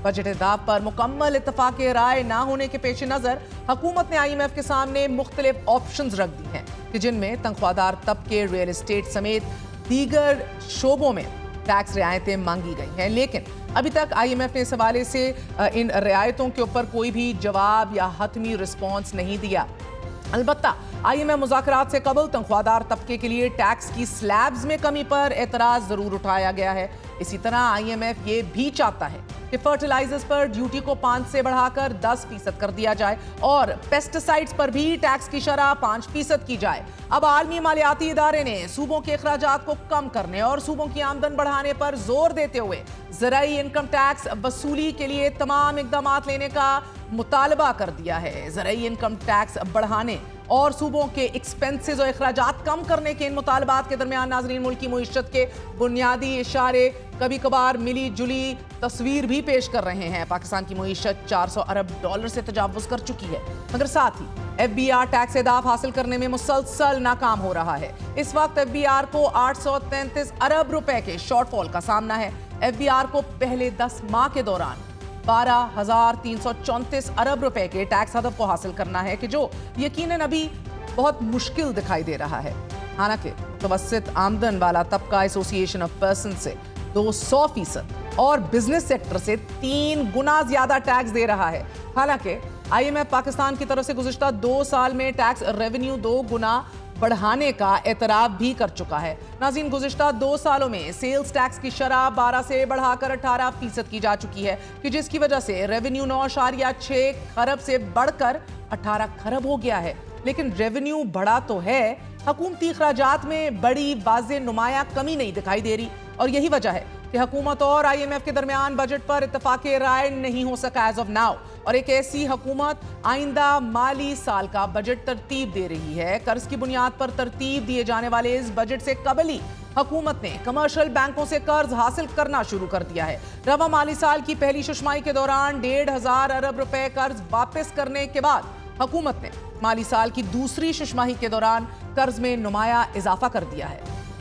Budget एहदाफ पर मुकम्मल इत्तफाक राय ना होने के पेश नजर हुकूमत ने IMF के सामने मुख्तलिफ ऑप्शंस रख दी हैं कि जिनमें तनख्वाहदार तबके, रियल एस्टेट समेत दीगर शोबों में टैक्स रियायतें मांगी गई हैं। लेकिन अभी तक IMF ने इस हवाले से इन रियायतों के ऊपर कोई भी जवाब या हतमी रिस्पॉन्स नहीं दिया। अलबत्ता IMF मुज़ाकरात से कबल तनख्वाहदार तबके के लिए टैक्स की स्लैब्स में कमी पर एतराज़ जरूर उठाया गया है। इसी तरह IMF ये भी चाहता है कि फर्टिलाइजर्स पर ड्यूटी को 5 से बढ़ाकर 10% कर दिया जाए और पेस्टिसाइड्स पर भी टैक्स की शरह 5% की जाए। अब आलमी मालियाती इदारे ने सूबों के अखराजात को कम करने और सूबों की आमदन बढ़ाने पर जोर देते हुए ज़राई इनकम टैक्स वसूली के लिए तमाम इकदाम लेने का मुतालबा कर दिया है। ज़राई इनकम टैक्स बढ़ाने और सूबों के एक्सपेंसेस और अखराजात कम करने के इन मुतालबात के दरमियान नाजरीन मुल्क की मईशत के बुनियादी इशारे कभी कभार मिली जुली तस्वीर भी पेश कर रहे हैं। पाकिस्तान की मईशत $400 अरब से तजावुज कर चुकी है, मगर साथ ही FBR टैक्स एहदाफ हासिल करने में मुसलसल नाकाम हो रहा है। इस वक्त FBR को 833 अरब रुपए के शॉर्टफॉल का सामना है। FBR को पहले 10 माह के दौरान 12,334 अरब रुपए के टैक्स हदफ को हासिल करना है कि जो यकीनन अभी बहुत मुश्किल दिखाई दे रहा है। हालांकि मुतवस्सित आमदन वाला तबका एसोसिएशन ऑफ पर्सन से 200% और बिजनेस सेक्टर से 3 गुना ज्यादा टैक्स दे रहा है। हालांकि IMF पाकिस्तान की तरफ से गुज़िश्ता 2 साल में टैक्स रेवेन्यू 2 गुना बढ़ाने का एतराफ़ भी कर चुका है। नाज़रीन, गुज़िश्ता 2 सालों में सेल्स टैक्स की शरह 12 से बढ़ाकर 18% की जा चुकी है कि जिसकी वजह से रेवेन्यू 9.6 खरब से बढ़कर 18 खरब हो गया है। लेकिन रेवेन्यू बढ़ा तो है, हुकूमती अखराजात में बड़ी वाज़ेह नुमाया कमी नहीं दिखाई दे रही और यही वजह है कि हुकूमत और IMF के दरमियान बजट पर इत्तफाक राय नहीं हो सका एज ऑफ नाउ। और एक ऐसी हुकूमत आइंदा माली साल का बजट तरतीब दे रही है। कर्ज की बुनियाद पर तरतीब दिए जाने वाले इस बजट से कबल ही हुकूमत ने कमर्शियल बैंकों से कर्ज हासिल करना शुरू कर दिया है। रवा माली साल की पहली शुमाही के दौरान 1,500 अरब रुपए कर्ज वापस करने के बाद हुकूमत ने माली साल की दूसरी शुमाही के दौरान कर्ज में नुमाया इजाफा कर दिया है,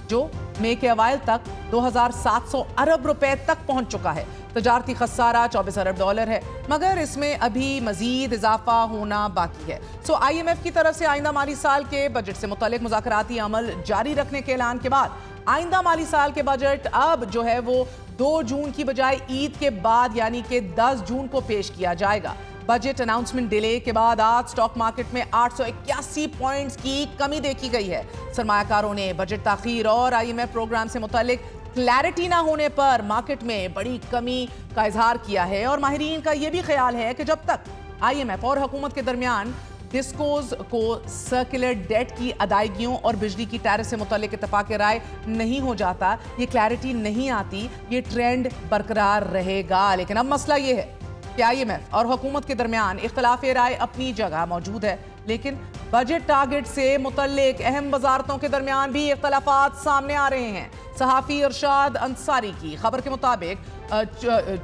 जो मई के अवाइल तक 2,700 अरब रुपए तक पहुंच चुका है। तजारती खसारा $24 अरब है, मगर इसमें अभी मजीद इजाफा होना बाकी है। IMF की तरफ से आइंदा माली साल के बजट से मुतालिक मुज़ाकराती अमल जारी रखने के ऐलान के बाद आइंदा माली साल के बजट अब जो है वो 2 जून की बजाय ईद के बाद यानी कि 10 जून को पेश किया जाएगा। बजट अनाउंसमेंट डिले के बाद आज स्टॉक मार्केट में 881 पॉइंट्स की कमी देखी गई है। सरमायाकारों ने बजट ताखीर और IMF प्रोग्राम से मुतालिक क्लैरिटी ना होने पर मार्केट में बड़ी कमी का इजहार किया है और माहिरीन का यह भी ख्याल है कि जब तक IMF और हुकूमत के दरमियान डिस्कोज को सर्कुलर डेट की अदायगियों और बिजली की टैरिफ से मुतालिक इत्तफाक राय नहीं हो जाता, ये क्लैरिटी नहीं आती, ये ट्रेंड बरकरार रहेगा। लेकिन अब मसला ये है कि IMF और हुकूमत के दरमियान इख्तलाफ राय अपनी जगह मौजूद है, लेकिन बजट टारगेट से मुतल्लिक अहम वजारतों के दरमियान भी इख्तलाफात सामने आ रहे हैं। सहाफ़ी इरशाद अंसारी की खबर के मुताबिक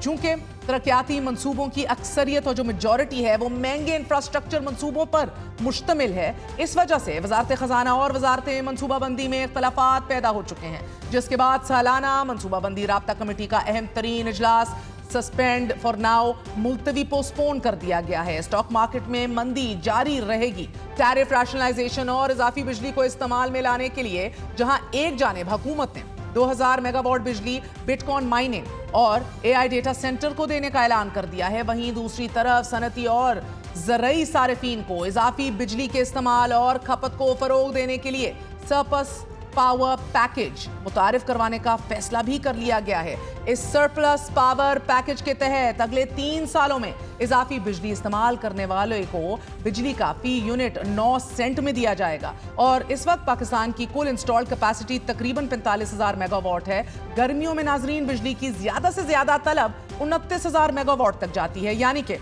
चूंकि तरक्याती मंसूबों की अक्सरियत और जो मेजॉरिटी है वो महंगे इंफ्रास्ट्रक्चर मंसूबों पर मुश्तमिल है, इस वजह से वजारत खजाना और वजारत मनसूबाबंदी में इख्तलाफात पैदा हो चुके हैं, जिसके बाद सालाना मनसूबाबंदी राब्ता कमेटी का अहम तरीन इजलास सस्पेंड फॉर नाउ मुलतवी पोस्टपोन कर दिया गया है। स्टॉक मार्केट में मंदी जारी रहेगी। टैरिफ रैशनलाइजेशन और इजाफी बिजली को इस्तेमाल में लाने के लिए जहां एक जानिब हुकूमत ने 2000 मेगावाट बिजली बिटकॉइन माइनिंग और AI डेटा सेंटर को देने का ऐलान कर दिया है, वहीं दूसरी तरफ सनती और ज़रई सारिफीन को इजाफी बिजली के इस्तेमाल और खपत को फरोग देने के लिए सरप्लस पावर पैकेज मुतारिफ करवाने का फैसला भी कर लिया गया है। इस सरप्लस पावर पैकेज के तहत अगले 3 सालों में इजाफी बिजली इस्तेमाल करने वाले को बिजली का फी यूनिट 9 सेंट में दिया जाएगा और इस वक्त पाकिस्तान की कुल इंस्टॉल्ड कैपेसिटी तकरीबन 45,000 मेगावाट है। गर्मियों में नाजरीन बिजली की ज्यादा से ज्यादा तलब 29,000 मेगावाट तक जाती है, यानी कि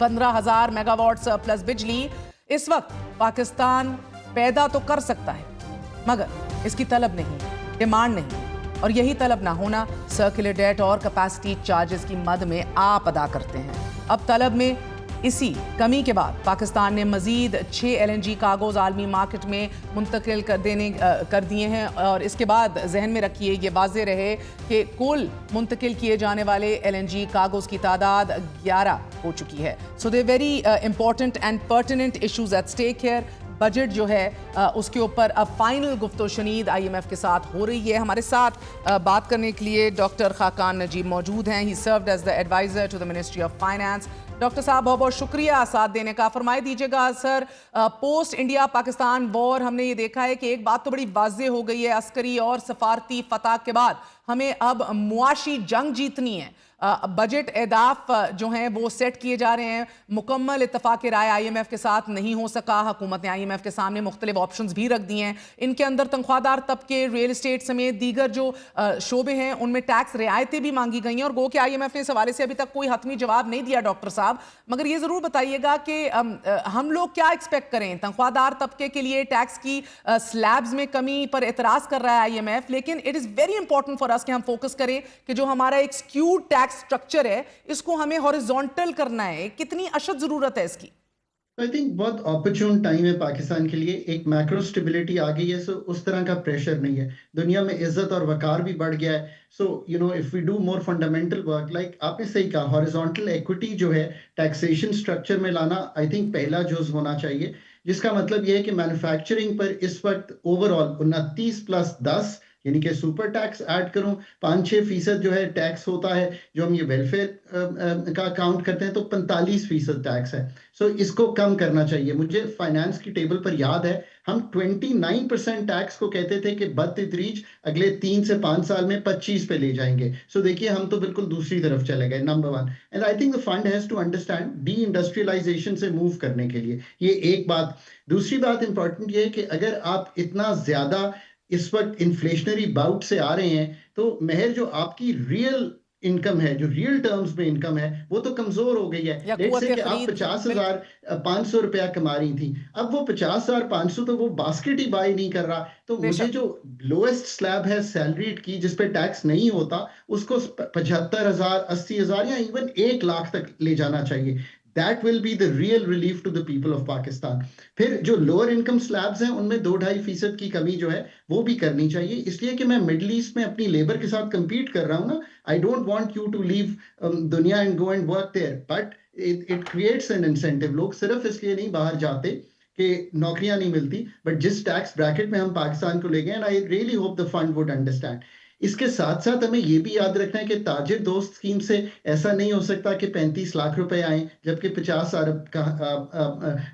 15,000 मेगावाट सरप्लस बिजली इस वक्त पाकिस्तान पैदा तो कर सकता है, मगर इसकी तलब नहीं, डिमांड नहीं, और यही तलब ना होना सर्कुलर डेट और कैपेसिटी चार्जेस की मद में आप अदा करते हैं। अब तलब में इसी कमी के बाद पाकिस्तान ने मजीद 6 LNG कार्गोज आलमी मार्केट में मुंतकिल कर दिए हैं और इसके बाद जहन में रखिए ये वाज़ेह रहे कि कुल मुंतकिल किए जाने वाले LNG कार्गोज की तादाद 11 हो चुकी है। So they very important and pertinent issues at stake here. Budget जो है उसके ऊपर अब फाइनल गुफ्तो शनीद IMF के साथ हो रही है। हमारे साथ बात करने के लिए डॉक्टर खाकान नजीब मौजूद हैं। He served as the adviser to the ministry of finance. Doctor साहब बहुत बहुत शुक्रिया साथ देने का। फरमाई दीजिएगा सर, पोस्ट इंडिया पाकिस्तान वॉर हमने ये देखा है कि एक बात तो बड़ी वाज़ेह हो गई है, अस्करी और सफारती फतह के बाद हमें अब मुआशी जंग जीतनी है। बजट अहदाफ जो हैं वो सेट किए जा रहे हैं। मुकम्मल इत्तफाक राय IMF के साथ नहीं हो सका। हुकूमत ने IMF के सामने मुख्तलिफ ऑप्शंस भी रख दिए हैं। इनके अंदर तनख्वाहदार तबके, रियल एस्टेट समेत दीगर जो शोबे हैं उनमें टैक्स रियायतें भी मांगी गई हैं और गो कि IMF ने इस हवाले से अभी तक कोई हतमी जवाब नहीं दिया डॉक्टर साहब। मगर ये ज़रूर बताइएगा कि हम लोग क्या एक्सपेक्ट करें। तनख्वाहदार तबके के लिए टैक्स की स्लैब्स में कमी पर एतराज़ कर रहा है IMF, लेकिन it is very important for us कि हम फोकस करें कि जो हमारा एक स्क्यूड टैक्स स्ट्रक्चर है इसको हमें हॉरिजॉन्टल करना है। कितनी अशद जरूरत है इसकी? आई थिंक बहुत अपॉर्चुन टाइम है पाकिस्तान के लिए। एक मैक्रो स्टेबिलिटी आ गई है, सो उस तरह का प्रेशर नहीं है। दुनिया में इज्जत और वकार भी बढ़ गया है। So you know if we do more fundamental work, like आपने सही कहा, हॉरिजॉन्टल इक्विटी जो है टैक्सेशन स्ट्रक्चर में लाना आई थिंक पहला जुज होना चाहिए। जिसका मतलब यह है कि मैन्युफैक्चरिंग पर इस वक्त ओवरऑल 29+10 यानी कि सुपर टैक्स ऐड करूं, 5-6% जो है टैक्स होता है। जो हम ये वेलफेयर का काउंट करते हैं तो 45% टैक्स है। सो इसको कम करना चाहिए। मुझे फाइनेंस की टेबल पर याद है हम 29% टैक्स को कहते थे कि बदतदरीज अगले 3 से 5 साल में 25 पे ले जाएंगे। सो देखिए हम तो बिल्कुल दूसरी तरफ चले गए, number 1। And I think the fund has to understand deindustrialisation से मूव करने के लिए ये एक बात। दूसरी बात इंपॉर्टेंट ये है कि अगर आप इतना ज्यादा इस वक्त इन्फ्लेशनरी बाउट से आ रहे हैं तो महर जो आपकी रियल इनकम है, जो रियल टर्म्स में इनकम है, वो तो कमजोर हो गई है। लेट्स से कि आप 50,500 रुपया कमा रही थी, अब वो 50,500 तो वो बास्केट ही बाय नहीं कर रहा। तो मुझे जो लोएस्ट स्लैब है सैलरीड की जिस पे टैक्स नहीं होता उसको 75,000, 80,000 या इवन 1 लाख तक ले जाना चाहिए। That will be the real relief to the people of Pakistan. फिर जो लोअर इनकम स्लैब्स हैं उनमें 2-2.5% की कमी जो है वो भी करनी चाहिए। इसलिए कि मैं मिडिल ईस्ट में अपनी लेबर के साथ compete कर रहा हूँ ना। I don't want you to leave दुनिया and go and work there, but it creates an incentive. लोग सिर्फ इसलिए नहीं बाहर जाते कि नौकरियां नहीं मिलती, बट जिस टैक्स ब्रैकेट में हम पाकिस्तान को ले गए, and I really hope the fund would understand. इसके साथ साथ हमें यह भी याद रखना है कि ताजिर दोस्त स्कीम से ऐसा नहीं हो सकता कि 35 लाख रुपए आए जबकि 50 अरब का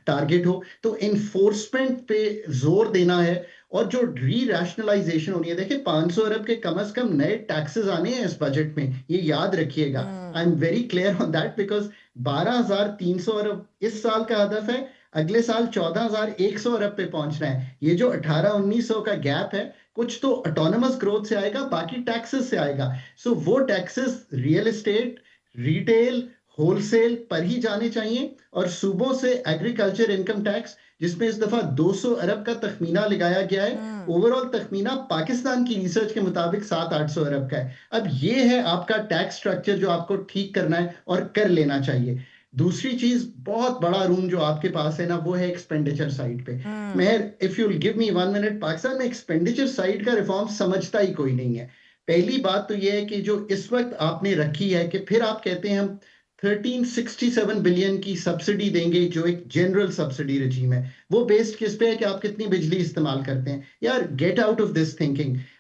टारगेट हो। तो इन्फोर्समेंट पे जोर देना है और जो री रैशनलाइजेशन होनी है। देखिए 500 अरब के कम से कम नए टैक्सेस आने हैं इस बजट में, ये याद रखिएगा। I am very clear on that because 12,300 अरब इस साल का हदफ है, अगले साल 14,100 अरब पे पहुंचना है। ये जो 18-1900 का गैप है कुछ तो ऑटोनमस ग्रोथ से आएगा, बाकी टैक्सेस से आएगा। सो वो taxes real estate, retail, wholesale पर ही जाने चाहिए और सूबों से एग्रीकल्चर इनकम टैक्स जिसमें इस दफा 200 अरब का तखमीना लगाया गया है। ओवरऑल तखमीना पाकिस्तान की रिसर्च के मुताबिक 700-800 अरब का है। अब ये है आपका टैक्स स्ट्रक्चर जो आपको ठीक करना है और कर लेना चाहिए। दूसरी चीज, बहुत बड़ा रूम जो आपके पास है ना वो है एक्सपेंडिचर साइड पे। मैं if you give me 1 minute, Pakistan में एक्सपेंडिचर साइड का रिफॉर्म समझता ही कोई नहीं है। पहली बात तो ये है कि जो इस वक्त आपने रखी है कि फिर आप कहते हैं हम 1367 बिलियन की सब्सिडी देंगे जो एक जनरल सब्सिडी रजीम है। वो बेस्ड किस पे है कि आप कितनी बिजली इस्तेमाल करते हैं। यार get out of this thinking.